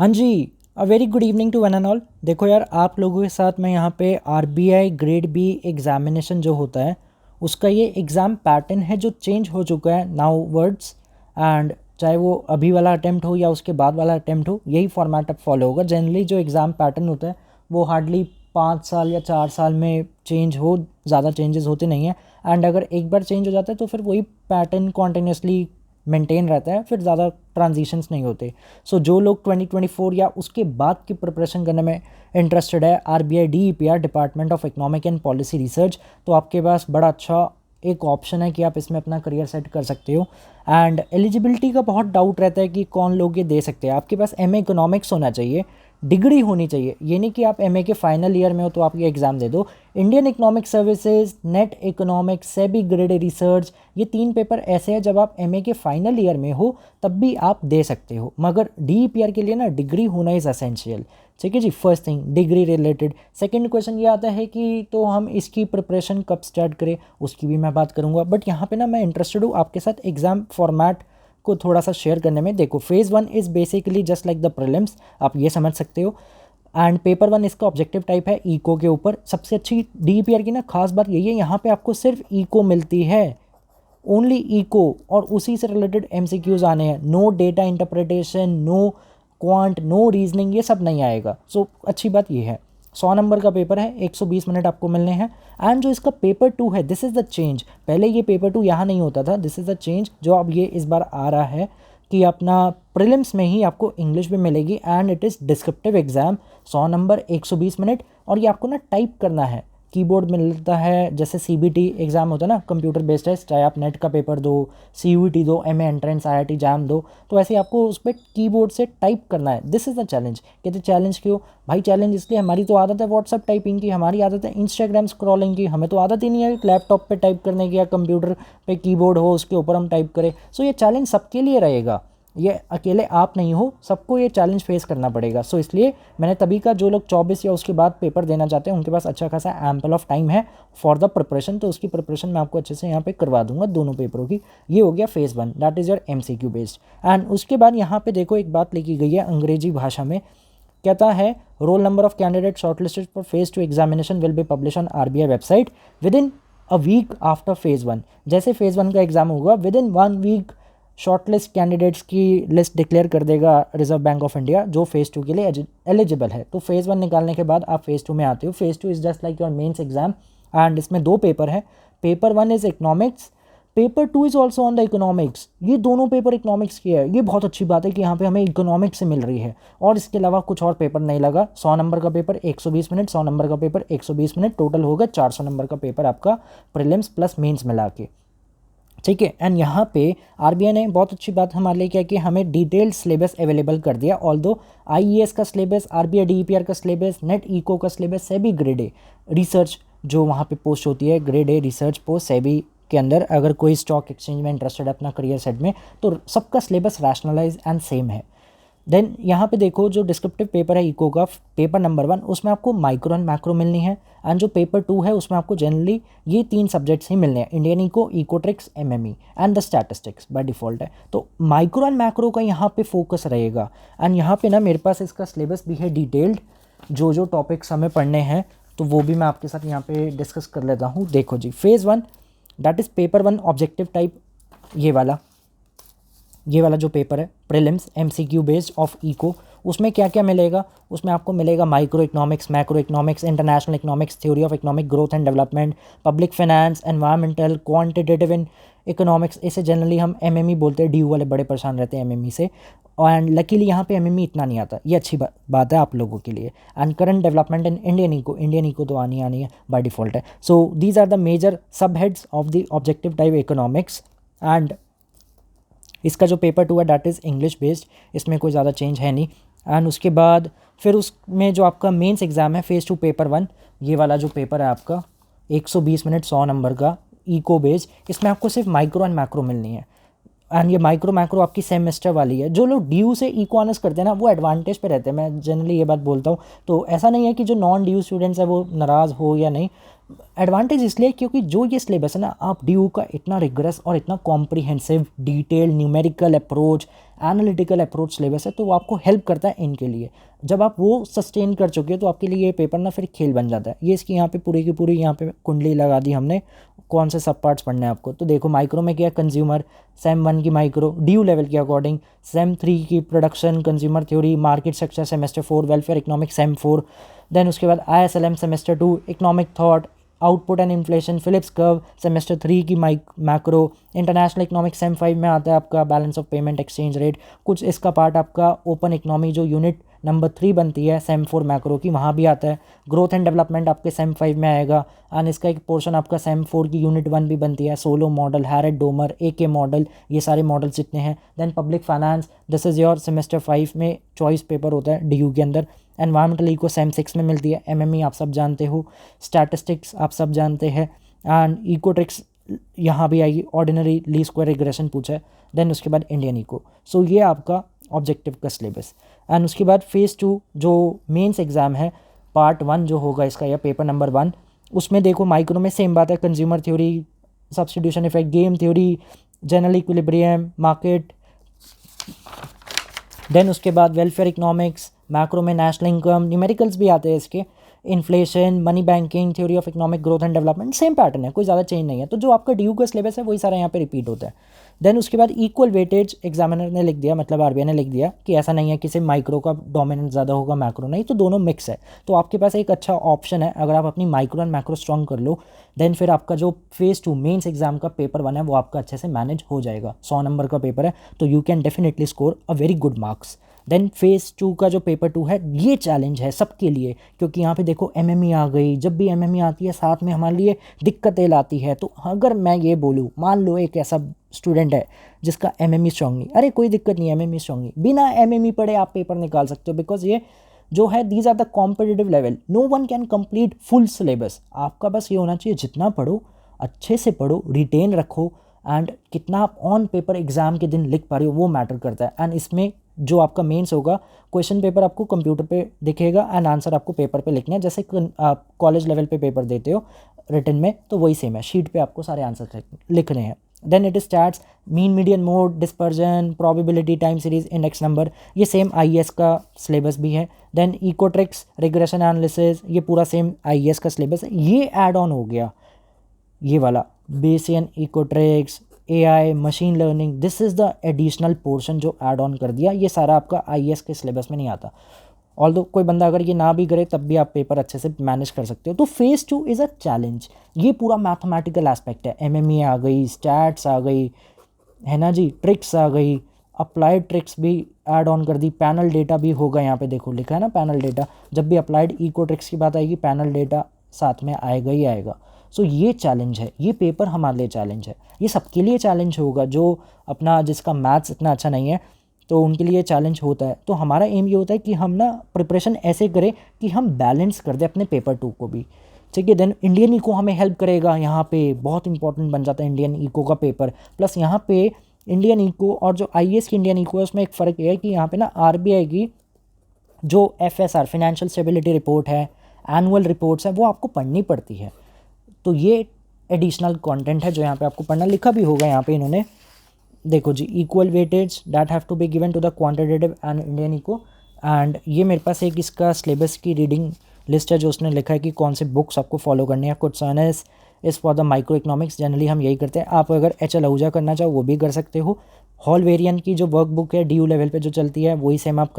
हाँ जी, a very good evening to one and all. देखो यार, आप लोगों के साथ मैं यहाँ पे आरबीआई ग्रेड बी एग्जामिनेशन जो होता है उसका ये एग्ज़ाम पैटर्न है जो चेंज हो चुका है नाउ वर्ड्स। एंड चाहे वो अभी वाला अटेम्प्ट हो या उसके बाद वाला अटेम्प्ट हो, यही फॉर्मेट अब फॉलो होगा। जनरली जो एग्ज़ाम पैटर्न होता है वो हार्डली 5 साल या 4 साल में चेंज हो, ज़्यादा चेंजेस होते नहीं हैं। एंड अगर एक बार चेंज हो जाता है तो फिर वही पैटर्न कॉन्टिन्यूसली मेंटेन रहता है, फिर ज़्यादा ट्रांजिशंस नहीं होते। सो जो लोग 2024 या उसके बाद की प्रिपरेशन करने में इंटरेस्टेड है, RBI DEPR department of economic and policy research, तो आपके पास बड़ा अच्छा एक ऑप्शन है कि आप इसमें अपना करियर सेट कर सकते हो। एंड एलिजिबिलिटी का बहुत डाउट रहता है कि कौन लोग ये दे सकते हैं। आपके पास एमए इकोनॉमिक्स होना चाहिए, डिग्री होनी चाहिए। ये नहीं कि आप एमए के फाइनल ईयर में हो तो आप ये एग्ज़ाम दे दो। Indian economic services, net economics, SEBI grade research, ये 3 पेपर ऐसे हैं जब आप एमए के फाइनल ईयर में हो तब भी आप दे सकते हो। मगर डीईपीआर के लिए ना डिग्री होना इज़ असेंशियल। ठीक है जी, first thing degree related. Second question ये आता है कि तो हम इसकी प्रिपरेशन कब स्टार्ट करें, उसकी भी मैं बात करूँगा। बट यहाँ पे ना मैं इंटरेस्टेड हूँ आपके साथ एग्ज़ाम फॉर्मेट को थोड़ा सा शेयर करने में। देखो, phase 1 is basically just like the prelims, आप ये समझ सकते हो। एंड पेपर 1 इसका ऑब्जेक्टिव टाइप है इको के ऊपर। सबसे अच्छी डीईपीआर की ना खास बात यही है, यहाँ पे आपको सिर्फ इको मिलती है, ओनली इको, और उसी से रिलेटेड एमसीक्यूज आने हैं। No data interpretation, no quant, no reasoning, ये सब नहीं आएगा। सो अच्छी बात ये है। 100 नंबर का पेपर है, 120 मिनट आपको मिलने हैं। एंड जो इसका पेपर 2 है, दिस इज़ द चेंज। पहले ये पेपर 2 यहाँ नहीं होता था, दिस इज़ द चेंज जो अब ये इस बार आ रहा है कि अपना प्रीलिम्स में ही आपको इंग्लिश भी मिलेगी। And it is descriptive exam, 100 number, 120 minute. और ये आपको ना टाइप करना है, कीबोर्ड मिलता है। जैसे सीबीटी एग्ज़ाम होता है ना, कंप्यूटर बेस्ड टेस्ट, चाहे आप नेट का पेपर दो, सीयूईटी दो, एमए एंट्रेंस, आईआईटी जैम दो, तो ऐसे आपको उस पर कीबोर्ड से टाइप करना है। This is the challenge. कहते चैलेंज क्यों भाई? चैलेंज इसलिए, हमारी तो आदत है व्हाट्सअप टाइपिंग की, हमारी आदत है इंस्टाग्राम स्क्रॉलिंग की, हमें तो आदत ही नहीं है लैपटॉप पे टाइप करने की या कंप्यूटर पे कीबोर्ड हो उसके ऊपर हम टाइप करें। सो ये चैलेंज सबके लिए रहेगा, ये अकेले आप नहीं हो, सबको ये चैलेंज फेस करना पड़ेगा। सो इसलिए मैंने तभी का जो लोग 24 या उसके बाद पेपर देना चाहते हैं उनके पास अच्छा खासा एम्पल ऑफ टाइम है फॉर द प्रिपरेशन, तो उसकी प्रिपरेशन मैं आपको अच्छे से यहाँ पे करवा दूंगा दोनों पेपरों की। ये हो गया phase 1, that is your MCQ based. And उसके बाद यहाँ पे देखो एक बात लिखी गई है अंग्रेजी भाषा में, कहता है roll number of candidate shortlisted for phase 2 examination will be publish on RBI website within a week after phase 1। जैसे फेज़ 1 का एग्जाम होगा, within 1 week shortlist candidates की लिस्ट डिक्लेयर कर देगा रिजर्व बैंक ऑफ इंडिया जो phase 2 के लिए eligible है। तो फेज़ 1 निकालने के बाद आप फेज़ 2 में आते हो। Phase 2 is just like your mains exam. And इसमें 2 पेपर है। Paper 1 is economics, paper 2 is also on the economics. ये दोनों पेपर इकोनॉमिक्स की है। ये बहुत अच्छी बात है कि यहाँ पे हमें इकोनॉमिक्स से मिल रही है और इसके अलावा कुछ और पेपर नहीं लगा। 100 नंबर का पेपर 120 मिनट, 100 नंबर का पेपर 120 मिनट, टोटल होगा 400 नंबर का पेपर आपका प्रीलिम्स प्लस मेंस मिला के। ठीक है। एंड यहाँ पे आरबीआई ने बहुत अच्छी बात हमारे लिए क्या कि हमें डिटेल्ड सिलेबस अवेलेबल कर दिया। ऑल्दो आईईएस का सिलेबस, आरबीआई डीईपीआर का सिलेबस, नेट इको का syllabus, SEBI grade a research जो वहाँ पे पोस्ट होती है, grade a research post SEBI के अंदर, अगर कोई स्टॉक एक्सचेंज में इंटरेस्टेड है अपना करियर सेट में, तो सबका सिलेबस रैशनलाइज एंड सेम है। देन यहाँ पे देखो जो डिस्क्रिप्टिव पेपर है इको का, पेपर नंबर 1, उसमें आपको माइक्रो एंड मैक्रो मिलनी है। एंड जो पेपर 2 है उसमें आपको जनरली ये 3 सब्जेक्ट्स ही मिलने हैं, Indian eco, econometrics, MME and the statistics by default है। तो माइक्रो एंड मैक्रो का यहाँ पे फोकस रहेगा। एंड यहाँ पे ना मेरे पास इसका सिलेबस भी है डिटेल्ड, जो जो टॉपिक्स हमें पढ़ने हैं तो वो भी मैं आपके साथ यहाँ पे डिस्कस कर लेता हूँ। देखो जी, phase 1 that is paper 1 objective type, ये वाला जो पेपर है prelims MCQ based of eco, उसमें क्या क्या मिलेगा? उसमें आपको मिलेगा micro economics, macro economics, international economics, theory of economic growth and development, public finance, environmental, quantitative in economics. इसे जनरली हम एमएमई बोलते हैं, डी वाले बड़े परेशान रहते हैं एमएमई से। एंड लकीली यहाँ पे एमएमई इतना नहीं आता, ये अच्छी बात है आप लोगों के लिए। And current development in Indian eco तो आनी है बाय डिफ़ॉल्ट है। So these are the major sub heads of the objective type economics. And इसका जो पेपर 2 है डैट इज़ इंग्लिश बेस्ड, इसमें कोई ज़्यादा चेंज है नहीं। एंड उसके बाद फिर उसमें जो आपका मेंस एग्ज़ाम है फेज़ 2 पेपर 1, ये वाला जो पेपर है आपका 120 मिनट 100 नंबर का इको बेस्ड, इसमें आपको सिर्फ माइक्रो एंड मैक्रो मिलनी है। एंड ये माइक्रो मैक्रो आपकी सेमेस्टर वाली है। जो लोग ड्यू से इको ऑनर्स करते हैं ना वो एडवांटेज पे रहते हैं, मैं जनरली ये बात बोलता हूँ। तो ऐसा नहीं है कि जो नॉन ड्यू स्टूडेंट्स है वो नाराज़ हो या नहीं, एडवांटेज इसलिए क्योंकि जो ये सिलेबस है ना, आप डी का इतना रिगरस और इतना comprehensive detail numerical approach analytical approach syllabus है, तो वो आपको हेल्प करता है इनके लिए। जब आप वो सस्टेन कर चुके हो तो आपके लिए ये पेपर ना फिर खेल बन जाता है। ये इसकी यहाँ पे पूरी की पूरी यहाँ पे कुंडली लगा दी हमने, कौन से सब पार्ट्स पढ़ने हैं आपको। तो देखो माइक्रो में क्या, कंज्यूमर, सेम 1 की माइक्रो डी लेवल के अकॉर्डिंग, सेम 3 की production consumer theory market structure semester 4, welfare economics sem 4, then उसके बाद ISLM semester 2, economic thought, output and inflation, Phillips curve semester 3 की मैक्रो, इंटरनेशनल इकोनॉमिक्स सेम 5 में आता है आपका balance of payment exchange rate, कुछ इसका पार्ट आपका ओपन इकोनॉमी जो यूनिट नंबर 3 बनती है सेम 4 मैक्रो की, वहाँ भी आता है। ग्रोथ एंड डेवलपमेंट आपके सेम 5 में आएगा, एंड इसका एक पोर्शन आपका सेम 4 की यूनिट 1 भी बनती है, Solow model, Harrod Domar, AK model, ये सारे मॉडल्स जितने हैं। Then public finance, this is your semester 5 में चॉइस पेपर होता है DU के अंदर। एनवायरमेंटल इको सेम 6 में मिलती है, MME आप सब जानते हो, स्टैटिस्टिक्स आप सब जानते हैं, एंड इको ट्रिक्स यहाँ भी आएगी, ऑर्डिनरी ली स्क्वायर रिग्रेशन पूछा है। देन उसके बाद इंडियन इको। सो ये आपका ऑब्जेक्टिव का सिलेबस। एंड उसके बाद फेज़ 2 जो मेंस एग्ज़ाम है, पार्ट 1 जो होगा इसका या पेपर नंबर 1, उसमें देखो माइक्रो में सेम बात है, consumer theory, substitution effect, game theory, general equilibrium, market. Then उसके बाद वेलफेयर इकोनॉमिक्स, मैक्रो में नेशनल इनकम, न्यूमेरिकल्स भी आते हैं इसके, inflation, money banking, theory of economic growth and development, same pattern है, कोई ज़्यादा चेंज नहीं है। तो जो आपका DU का सिलेबस है वही सारा यहाँ पे रिपीट होता है। देन उसके बाद इक्वल वेटेज एग्जामिनर ने लिख दिया, मतलब RBI ने लिख दिया कि ऐसा नहीं है कि सिर्फ माइक्रो का डोमिनेंस ज़्यादा होगा मैक्रो नहीं, तो दोनों मिक्स है। तो आपके पास एक अच्छा ऑप्शन है, अगर आप अपनी माइक्रो एंड मैक्रो स्ट्रॉन्ग कर लो, देन फिर आपका जो फेज़ 2 मेंस एग्जाम का पेपर 1 है वो आपका अच्छे से मैनेज हो जाएगा। 100 नंबर का पेपर है, तो you can definitely score a very good marks. Then phase 2 का जो पेपर 2 है, ये चैलेंज है सबके लिए, क्योंकि यहाँ पे देखो MME आ गई। जब भी MME आती है साथ में हमारे लिए दिक्कतें लाती है। तो अगर मैं ये बोलूँ, मान लो एक ऐसा स्टूडेंट है जिसका MME स्ट्रॉन्ग नहीं, अरे कोई दिक्कत नहीं, MME स्ट्रॉन्ग नहीं, बिना MME पढ़े आप पेपर निकाल सकते हो, बिकॉज ये जो है these are the competitive level, no one can complete full syllabus. आपका बस ये होना चाहिए, जितना पढ़ो अच्छे से पढ़ो, रिटेन रखो, एंड कितना आप ऑन पेपर एग्जाम के दिन लिख पा रहे हो वो मैटर करता है। एंड इसमें जो आपका मेंस होगा, क्वेश्चन पेपर आपको कंप्यूटर पे दिखेगा एंड आंसर आपको पेपर पे लिखना है, जैसे आप कॉलेज लेवल पे पेपर देते हो रिटन में, तो वही सेम है, शीट पे आपको सारे आंसर लिखने हैं। Then it starts mean median mode, dispersion, probability, time series, index number, ये सेम IES का सिलेबस भी है। देन इकोट्रिक्स, रिग्रेशन एनालिसिस, ये पूरा सेम IES का सिलेबस है। ये ऐड ऑन हो गया, ये वाला Bayesian, econometrics, AI, machine learning, this is the additional portion जो ऐड ऑन कर दिया। ये सारा आपका IES के सिलेबस में नहीं आता। ऑल्दो कोई बंदा अगर ये ना भी करे तब भी आप पेपर अच्छे से मैनेज कर सकते हो। तो फेज़ 2 इज़ अ चैलेंज। ये पूरा मैथमेटिकल एस्पेक्ट है, MME आ गई, स्टैट्स आ गई, है ना जी, ट्रिक्स आ गई, अप्लाइड ट्रिक्स भी ऐड ऑन कर दी, पैनल डेटा भी होगा, यहाँ पे देखो लिखा है ना पैनल डेटा। जब भी अप्लाइड इको ट्रिक्स की बात आएगी, पैनल डेटा साथ में आएगा ही आएगा। सो ये चैलेंज है, ये पेपर हमारे लिए चैलेंज है, ये सबके लिए चैलेंज होगा। जो अपना जिसका मैथ्स इतना अच्छा नहीं है तो उनके लिए चैलेंज होता है। तो हमारा एम ये होता है कि हम ना प्रिपरेशन ऐसे करें कि हम बैलेंस कर दें अपने पेपर 2 को भी, ठीक है। देन इंडियन इको हमें हेल्प करेगा, यहाँ पे बहुत इंपॉर्टेंट बन जाता है इंडियन इको का पेपर। प्लस यहाँ पे इंडियन इको और जो IES की इंडियन इको है उसमें एक फ़र्क है कि यहाँ पे ना RBI की जो FSR फाइनेंशियल स्टेबिलिटी रिपोर्ट है, एनुअल रिपोर्ट्स है, वो आपको पढ़नी पड़ती है। तो ये एडिशनल कंटेंट है जो यहाँ पे आपको पढ़ना, लिखा भी होगा यहाँ पे इन्होंने, देखो जी, equal weightage that have to be given to the quantitative and Indian eco. And ये मेरे पास एक इसका सिलेबस की रीडिंग लिस्ट है जो उसने लिखा है कि कौन से बुक्स आपको फॉलो करनी है। कुछ sons is for the micro economics, generally हम यही करते हैं। आप अगर HL आहूजा करना चाहो वो भी कर सकते हो। हॉल वेरियन की जो वर्क बुक है DU लेवल पे जो चलती है वही सेम आप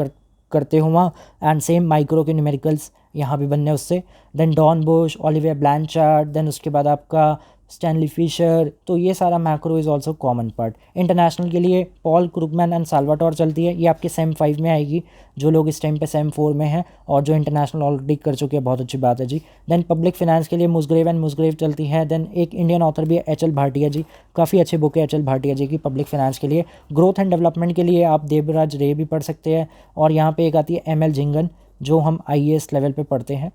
करते हो वहाँ। एंड सेम माइक्रो के न्यूमेरिकल्स यहाँ भी बनने उससे। Then Don Bush, Olivier Blanchard, then उसके बाद आपका स्टैनली फिशर। तो ये सारा macro is also common part. International के लिए पॉल क्रूगमैन एंड साल्वाटोर चलती है, ये आपके सेम 5 में आएगी, जो लोग इस टाइम पे सेम 4 में हैं और जो इंटरनेशनल ऑलरेडी कर चुके हैं, बहुत अच्छी बात है जी। देन पब्लिक फाइनेंस के लिए मुसग्रेव एंड मुसग्रेव चलती है। देन एक इंडियन ऑथर भी है HL भाटिया जी, काफ़ी अच्छी बुक है HL भाटिया जी की पब्लिक फाइनेंस के लिए। ग्रोथ एंड डेवलपमेंट के लिए आप देवराज रे भी पढ़ सकते हैं। और यहाँ पे एक आती है ML झिंगन जो हम IAS लेवल पे पढ़ते हैं,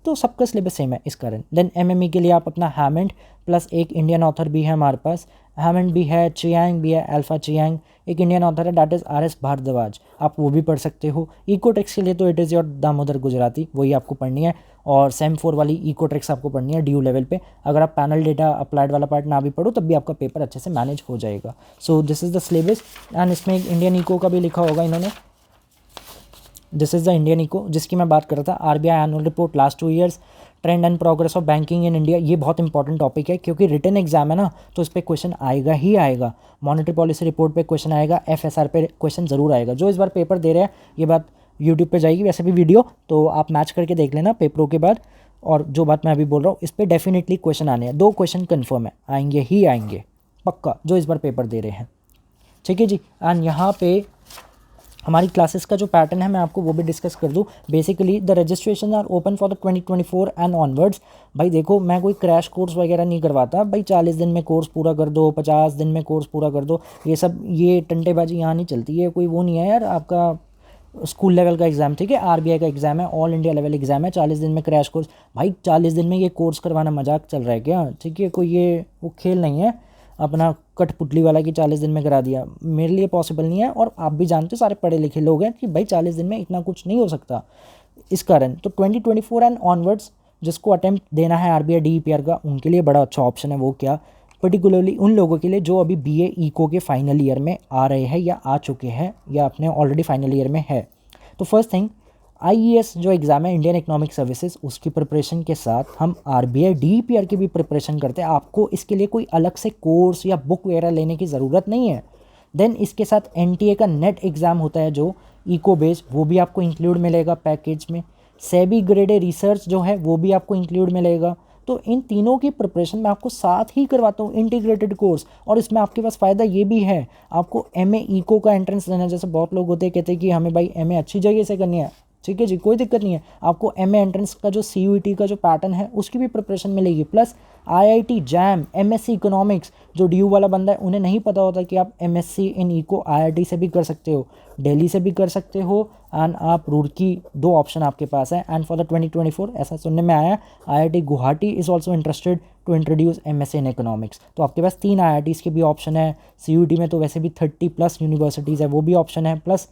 तो सबका सिलेबस सेम है इस कारण। देन एमएमई के लिए आप अपना हैमंड प्लस एक इंडियन ऑथर भी है हमारे पास, हैमंड भी है, चियांग भी है, अल्फा चियांग, एक इंडियन ऑथर है डैट इज़ आर.एस. भारद्वाज, आप वो भी पढ़ सकते हो। इकोट्रिक्स के लिए तो it is your Damodar Gujarati, वही आपको पढ़नी है, और सेम 4 वाली इकोट्रिक्स आपको पढ़नी है ड्यू लेवल पे। अगर आप पैनल डेटा अप्लाइड वाला पार्ट ना भी पढ़ो तब भी आपका पेपर अच्छे से मैनेज हो जाएगा। So this is the syllabus and इसमें एक इंडियन इको का भी लिखा होगा इन्होंने, this is the Indian eco जिसकी मैं बात कर रहा था। RBI annual report last 2 years, trend and progress of banking in India, ये बहुत इंपॉर्टेंट टॉपिक है क्योंकि रिटन एग्जाम है ना, तो इस पर क्वेश्चन आएगा ही आएगा। मॉनेटरी पॉलिसी रिपोर्ट पे क्वेश्चन आएगा, एफएसआर पे क्वेश्चन ज़रूर आएगा। जो इस बार पेपर दे रहे हैं, ये बात यूट्यूब पे जाएगी वैसे भी वीडियो, तो आप मैच करके देख लेना पेपरों के बाद। और जो बात मैं अभी बोल रहा हूँ इस पर डेफिनेटली क्वेश्चन आने हैं, 2 क्वेश्चन कन्फर्म है, आएंगे ही आएंगे पक्का, जो इस बार पेपर दे रहे हैं। ठीक है जी। एंड यहाँ पे हमारी क्लासेस का जो पैटर्न है मैं आपको वो भी डिस्कस कर दूं। Basically the registration are open for the 2024 and onwards. भाई देखो, मैं कोई क्रैश कोर्स वगैरह नहीं करवाता भाई, 40 दिन में कोर्स पूरा कर दो, 50 दिन में कोर्स पूरा कर दो, ये सब ये टंटेबाजी यहाँ नहीं चलती है। कोई वो नहीं है यार आपका स्कूल लेवल का एग्ज़ाम, ठीक है, आरबीआई का एग्ज़ाम है, ऑल इंडिया लेवल एग्ज़ाम है, 40 दिन में क्रैश कोर्स। भाई 40 दिन में ये कोर्स करवाना मजाक चल रहा है क्या? ठीक है, कोई ये वो खेल नहीं है अपना कठपुतली वाला कि 40 दिन में करा दिया, मेरे लिए पॉसिबल नहीं है। और आप भी जानते हो सारे पढ़े लिखे लोग हैं कि भाई 40 दिन में इतना कुछ नहीं हो सकता। इस कारण तो 2024 एंड ऑनवर्ड्स जिसको अटेम्प्ट देना है आरबीआई डीईपीआर का, उनके लिए बड़ा अच्छा ऑप्शन है। वो क्या, पर्टिकुलरली उन लोगों के लिए जो अभी बीए इको के फाइनल ईयर में आ रहे हैं या आ चुके हैं या अपने ऑलरेडी फाइनल ईयर में है। तो फर्स्ट थिंग, आईईएस जो एग्ज़ाम है इंडियन इकोनॉमिक सर्विसेज, उसकी प्रिपरेशन के साथ हम आरबीआई डीईपीआर की भी प्रिपरेशन करते हैं। आपको इसके लिए कोई अलग से कोर्स या बुक वगैरह लेने की ज़रूरत नहीं है। देन इसके साथ एनटीए का नेट एग्ज़ाम होता है जो इको बेस्ड, वो भी आपको इंक्लूड मिलेगा पैकेज में। सेबी ग्रेड ए रिसर्च जो है वो भी आपको इंक्लूड मिलेगा। तो इन तीनों की प्रिपरेशन मैं आपको साथ ही करवाता हूँ, इंटीग्रेटेड कोर्स। और इसमें आपके पास फ़ायदा ये भी है, आपको एमए इको का एंट्रेंस देना है। जैसे बहुत लोग होते हैं कहते हैं कि हमें भाई एमए अच्छी जगह से करनी है, ठीक है जी, कोई दिक्कत नहीं है। आपको एमए एंट्रेंस का जो सीयूईटी का जो पैटर्न है उसकी भी प्रिपरेशन मिलेगी, plus IIT jam, MSc economics. जो ड्यू वाला बंदा है उन्हें नहीं पता होता कि आप एमएससी इन इको आईआईटी से भी कर सकते हो, दिल्ली से भी कर सकते हो, एंड आप रुड़की, 2 ऑप्शन आपके पास है। एंड फॉर द 2024 ऐसा सुनने में आया IIT Guwahati is also interested to introduce MSc in economics. तो आपके पास 3 आईआईटीज़ के भी ऑप्शन है। सीयूईटी में तो वैसे भी 30+ यूनिवर्सिटीज़ है, वो भी ऑप्शन है, प्लस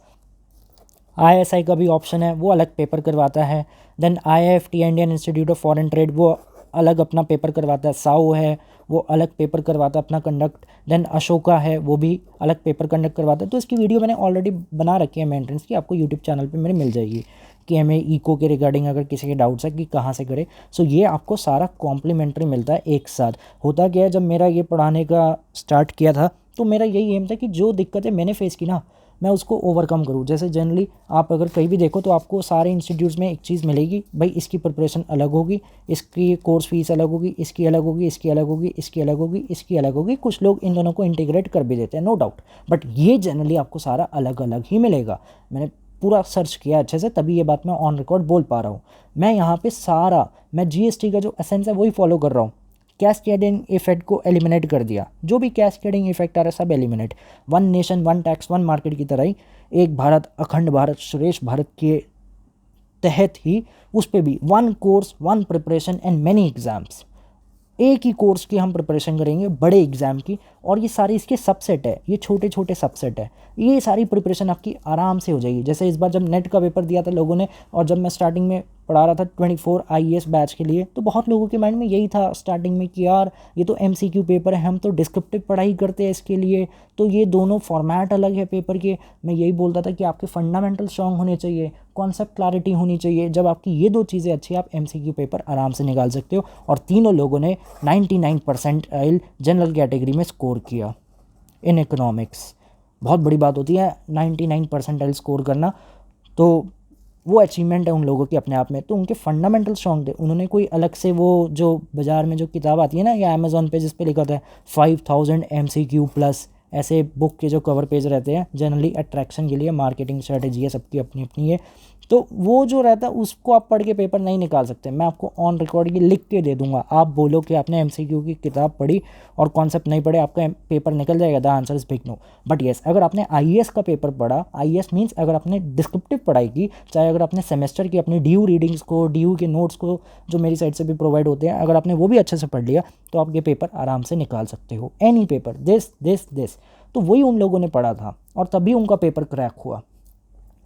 आईएसआई का भी ऑप्शन है, वो अलग पेपर करवाता है। Then IIFT Indian Institute of Foreign Trade, वो अलग अपना पेपर करवाता है। साओ है, वो अलग पेपर करवाता है अपना कंडक्ट। देन अशोका है, वो भी अलग पेपर कंडक्ट करवाता है। तो इसकी वीडियो मैंने ऑलरेडी बना रखी है एंट्रेंस की, आपको यूट्यूब चैनल पे मेरे मिल जाएगी कि हमें इको के रिगार्डिंग अगर किसी के डाउट्स है कि कहाँ से करें। सो ये आपको सारा कॉम्प्लीमेंट्री मिलता है एक साथ। होता क्या है, जब मेरा ये पढ़ाने का स्टार्ट किया था तो मेरा यही एम था कि जो दिक्कतें मैंने फेस की ना, मैं उसको ओवरकम करूँ। जैसे जनरली आप अगर कहीं भी देखो तो आपको सारे इंस्टीट्यूट्स में एक चीज़ मिलेगी, भाई इसकी प्रिपरेशन अलग होगी, इसकी कोर्स फीस अलग होगी, इसकी अलग होगी, इसकी अलग होगी, इसकी अलग होगी, इसकी अलग होगी। कुछ लोग इन दोनों को इंटीग्रेट कर भी देते हैं, नो डाउट, बट ये जनरली आपको सारा अलग अलग ही मिलेगा। मैंने पूरा सर्च किया अच्छे से, तभी ये बात मैं ऑन रिकॉर्ड बोल पा रहा हूँ। मैं यहाँ पे सारा, मैं जीएसटी का जो एसेंस है वही फॉलो कर रहा हूँ। कैस्केडिंग इफेक्ट को एलिमिनेट कर दिया, जो भी कैस्केडिंग इफेक्ट आ रहा है सब एलिमिनेट। 1 नेशन 1 टैक्स 1 मार्केट की तरह ही, एक भारत अखंड भारत श्रेष्ठ भारत के तहत ही उस पर भी 1 course 1 preparation and many exams. एक ही कोर्स की हम प्रिपरेशन करेंगे बड़े एग्जाम की, और ये सारी इसके सबसेट है, ये छोटे छोटे सबसेट है। ये सारी प्रिपरेशन आपकी आराम से हो जाएगी। जैसे इस बार जब नेट का पेपर दिया था लोगों ने, और जब मैं स्टार्टिंग में पढ़ा रहा था 24 आईएएस बैच के लिए, तो बहुत लोगों के माइंड में यही था स्टार्टिंग में कि यार ये तो एमसीक्यू पेपर है, हम तो डिस्क्रिप्टिव पढ़ाई करते हैं इसके लिए, तो ये दोनों फॉर्मेट अलग है पेपर के। मैं यही बोलता था कि आपके फंडामेंटल स्ट्रॉन्ग होने चाहिए, कॉन्सेप्ट क्लैरिटी होनी चाहिए। जब आपकी ये 2 चीज़ें अच्छी, आप एमसीक्यू पेपर आराम से निकाल सकते हो। और तीनों लोगों ने 99 परसेंटाइल जनरल कैटेगरी में स्कोर किया इन इकोनॉमिक्स। बहुत बड़ी बात होती है 99 परसेंटाइल स्कोर करना, तो वो अचीवमेंट है उन लोगों की अपने आप में। तो उनके फंडामेंटल स्ट्रॉन्ग थे, उन्होंने कोई अलग से वो जो बाज़ार में जो किताब आती है ना, या अमेज़ॉन पे जिस पे लिखा होता है 5000 MCQ प्लस, ऐसे बुक के जो कवर पेज रहते हैं जनरली अट्रैक्शन के लिए, मार्केटिंग स्ट्रेटजी है सबकी अपनी अपनी है, तो वो जो रहता है उसको आप पढ़ के पेपर नहीं निकाल सकते। मैं आपको ऑन रिकॉर्ड ये लिख के दे दूंगा, आप बोलो कि आपने एमसीक्यू की किताब पढ़ी और कॉन्सेप्ट नहीं पढ़े, आपका पेपर निकल जाएगा, the answer is big no. But yes, अगर आपने आईएएस का पेपर पढ़ा, आईएएस मीन्स अगर आपने डिस्क्रिप्टिव पढ़ाई की, चाहे अगर आपने सेमेस्टर की अपनी ड्यू रीडिंग्स को, ड्यू के नोट्स को जो मेरी साइड से भी प्रोवाइड होते हैं, अगर आपने वो भी अच्छे से पढ़ लिया तो आप ये पेपर आराम से निकाल सकते हो, एनी पेपर, दिस। तो वही उन लोगों ने पढ़ा था और तभी उनका पेपर क्रैक हुआ।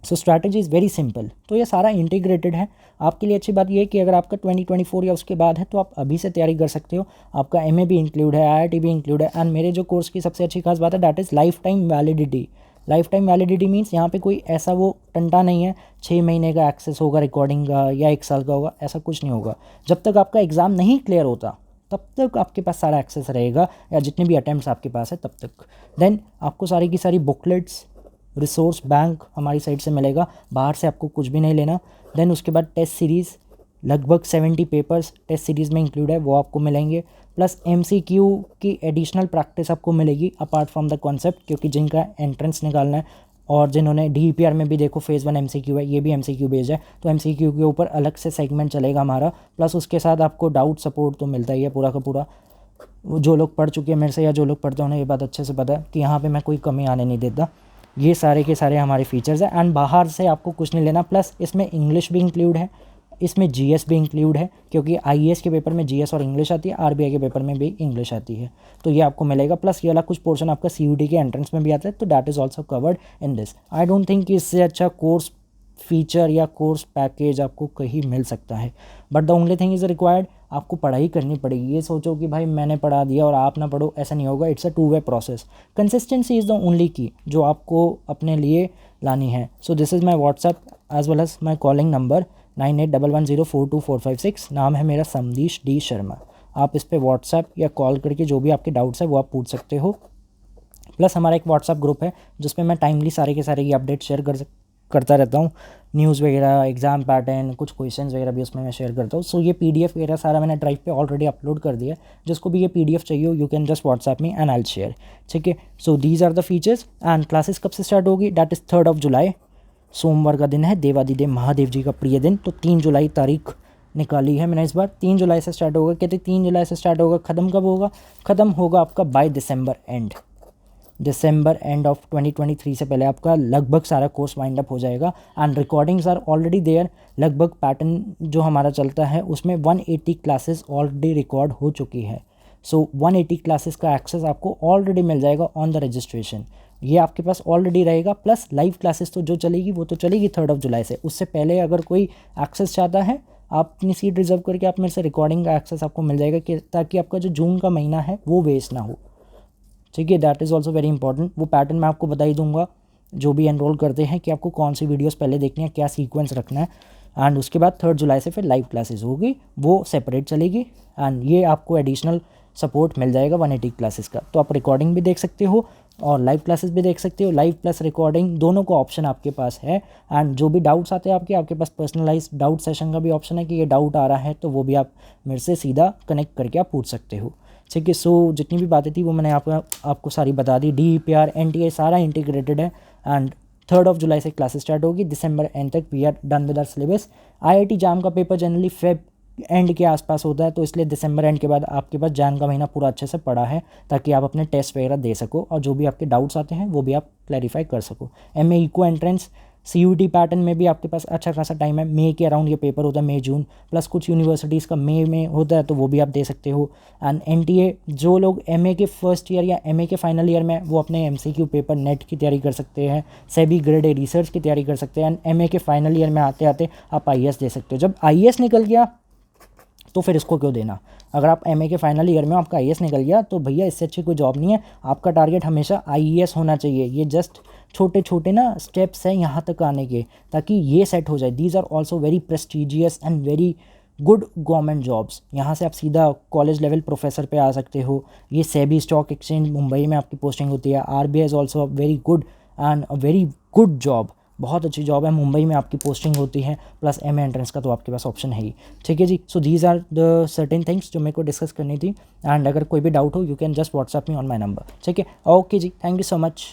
सो स्ट्रैटेजी इज़ वेरी सिंपल। तो ये सारा इंटीग्रेटेड है। आपके लिए अच्छी बात ये है कि अगर आपका 2024 या उसके बाद है तो आप अभी से तैयारी कर सकते हो। आपका एमए भी इंक्लूड है, आईआईटी भी इंक्लूड है, एंड मेरे जो कोर्स की सबसे अच्छी खास बात है that is life time validity. Life time validity means यहाँ पे कोई ऐसा वो टंटा नहीं है 6 महीने का एक्सेस होगा रिकॉर्डिंग का या 1 साल का होगा, ऐसा कुछ नहीं होगा। जब तक आपका एग्ज़ाम नहीं क्लियर होता तब तक आपके पास सारा एक्सेस रहेगा, या जितने भी अटैम्प्ट्स आपके पास है तब तक। देन आपको सारी की सारी बुकलेट्स, रिसोर्स बैंक हमारी साइड से मिलेगा, बाहर से आपको कुछ भी नहीं लेना। देन उसके बाद टेस्ट सीरीज़, लगभग 70 पेपर्स टेस्ट सीरीज़ में इंक्लूड है, वो आपको मिलेंगे। प्लस एमसीक्यू की एडिशनल प्रैक्टिस आपको मिलेगी अपार्ट फ्रॉम द कॉन्सेप्ट, क्योंकि जिनका एंट्रेंस निकालना है और जिन्होंने डीईपीआर में भी देखो फेज़ 1 एमसीक्यू है, ये भी एमसीक्यू बेस्ड है, तो एमसीक्यू के ऊपर अलग से सेगमेंट चलेगा हमारा। प्लस उसके साथ आपको डाउट सपोर्ट तो मिलता ही है पूरा का पूरा। जो लोग पढ़ चुके हैं मेरे से या जो लोग पढ़ते हैं उन्हें ये बात अच्छे से पता है कि यहाँ पे मैं कोई कमी आने नहीं देता। ये सारे के सारे हमारे फीचर्स हैं, एंड बाहर से आपको कुछ नहीं लेना। प्लस इसमें इंग्लिश भी इंक्लूड है, इसमें जीएस भी इंक्लूड है, क्योंकि आईएएस के पेपर में जीएस और इंग्लिश आती है, आरबीआई के पेपर में भी इंग्लिश आती है, तो ये आपको मिलेगा। प्लस ये वाला कुछ पोर्शन आपका सीयूटी के एंट्रेंस में भी आता है, तो that is also covered in this. I don't think कि इससे अच्छा कोर्स फीचर या कोर्स पैकेज आपको कहीं मिल सकता है। But the only thing is required, आपको पढ़ाई करनी पड़ेगी। ये सोचो कि भाई मैंने पढ़ा दिया और आप ना पढ़ो, ऐसा नहीं होगा। It's a 2 way process. Consistency is the only key जो आपको अपने लिए लानी है। So this is my WhatsApp as well as my calling number 9811042456। नाम है मेरा समदीश डी शर्मा। आप इस पर व्हाट्सएप या कॉल करके जो भी आपके डाउट्स है वो आप पूछ सकते हो। प्लस हमारा एक व्हाट्सएप ग्रुप है जिसपे मैं टाइमली सारे के सारे ये अपडेट शेयर करता रहता हूँ। न्यूज़ वगैरह, एग्ज़ाम पैटर्न, कुछ क्वेश्चंस वगैरह भी उसमें मैं शेयर करता हूँ। सो ये पीडीएफ वगैरह सारा मैंने ड्राइव पे ऑलरेडी अपलोड कर दिया है। जिसको भी ये पीडीएफ चाहिए हो, you can just WhatsApp me and I will share. ठीक है, so these are the features. And classes कब से स्टार्ट होगी? दैट इज़ 3 जुलाई। सोमवार का दिन है, देवादिदेव महादेव जी का प्रिय दिन। तो 3 जुलाई तारीख निकाली है मैंने इस बार। 3 जुलाई से स्टार्ट होगा। कहते 3 जुलाई से स्टार्ट होगा, ख़त्म कब होगा? ख़त्म होगा आपका बाय दिसंबर एंड ऑफ 2023 से पहले आपका लगभग सारा कोर्स वाइंड अप हो जाएगा। And recordings are already there. लगभग पैटर्न जो हमारा चलता है उसमें 180 क्लासेस ऑलरेडी रिकॉर्ड हो चुकी है। सो 180 क्लासेस का एक्सेस आपको ऑलरेडी मिल जाएगा ऑन द रजिस्ट्रेशन। ये आपके पास ऑलरेडी रहेगा। प्लस लाइव क्लासेस तो जो चलेगी वो तो चलेगी 3 जुलाई से। उससे पहले अगर कोई एक्सेस चाहता है, आप अपनी सीट रिजर्व करके आप मेरे से रिकॉर्डिंग का एक्सेस आपको मिल जाएगा, कि ताकि आपका जो जून का महीना है वो वेस्ट ना हो। ठीक है, that is also very important. वो पैटर्न मैं आपको बता ही दूंगा जो भी एनरोल करते हैं, कि आपको कौन सी वीडियोस पहले देखनी है, क्या सीक्वेंस रखना है। एंड उसके बाद 3 जुलाई से फिर लाइव क्लासेस होगी, वो सेपरेट चलेगी। एंड ये आपको एडिशनल सपोर्ट मिल जाएगा 180 क्लासेस का। तो आप रिकॉर्डिंग भी देख सकते हो और लाइव क्लासेस भी देख सकते हो। लाइव प्लस रिकॉर्डिंग दोनों का ऑप्शन आपके पास है। एंड जो भी डाउट्स आते हैं आपके पास पर्सनलाइज डाउट सेशन का भी ऑप्शन है, कि ये डाउट आ रहा है तो वो भी आप मेरे से सीधा कनेक्ट करके आप पूछ सकते हो। ठीक है, सो जितनी भी बातें थी वो मैंने आपको सारी बता दी। डीईपीआर, एनटीए सारा इंटीग्रेटेड है। एंड 3 जुलाई से क्लासेस स्टार्ट होगी, दिसंबर एंड तक we are done with our syllabus. IIT JAM का पेपर जनरली फेब एंड के आसपास होता है, तो इसलिए दिसंबर एंड के बाद आपके पास जैन का महीना पूरा अच्छे से पड़ा है, ताकि आप अपने टेस्ट वगैरह दे सको और जो भी आपके डाउट्स आते हैं वो भी आप क्लैरिफाई कर सको। MA eco entrance CUET pattern में भी आपके पास अच्छा खासा टाइम है। मई के अराउंड ये पेपर होता है, मई जून। प्लस कुछ यूनिवर्सिटीज़ का मई में होता है, तो वो भी आप दे सकते हो। एंड एनटीए, जो लोग एमए के फर्स्ट ईयर या एमए के फाइनल ईयर में, वो अपने एमसीक्यू पेपर नेट की तैयारी कर सकते हैं, सेबी ग्रेड ए रिसर्च की तैयारी कर सकते हैं। एंड एमए के फाइनल ईयर में आते आते आप आईएएस दे सकते हो। जब आईएएस निकल गया तो फिर इसको क्यों देना? अगर आप एमए के फाइनल ईयर में आपका आईएएस निकल गया तो भैया इससे अच्छी कोई जॉब नहीं है। आपका टारगेट हमेशा आईएएस होना चाहिए। ये जस्ट छोटे छोटे ना स्टेप्स हैं यहाँ तक आने के, ताकि ये सेट हो जाए। These are also very prestigious and very good government jobs. यहाँ से आप सीधा कॉलेज लेवल प्रोफेसर पे आ सकते हो। ये सेबी स्टॉक एक्सचेंज मुंबई में आपकी पोस्टिंग होती है। RBI is also very good and a very good job, बहुत अच्छी जॉब है। मुंबई में आपकी पोस्टिंग होती है। प्लस एमए एंट्रेंस का तो आपके पास ऑप्शन है ही। ठीक है जी, so these are the certain things जो मेरे को डिस्कस करनी थी। एंड अगर कोई भी डाउट हो, you can just WhatsApp me on my number. ठीक है, ओके जी, थैंक यू सो मच।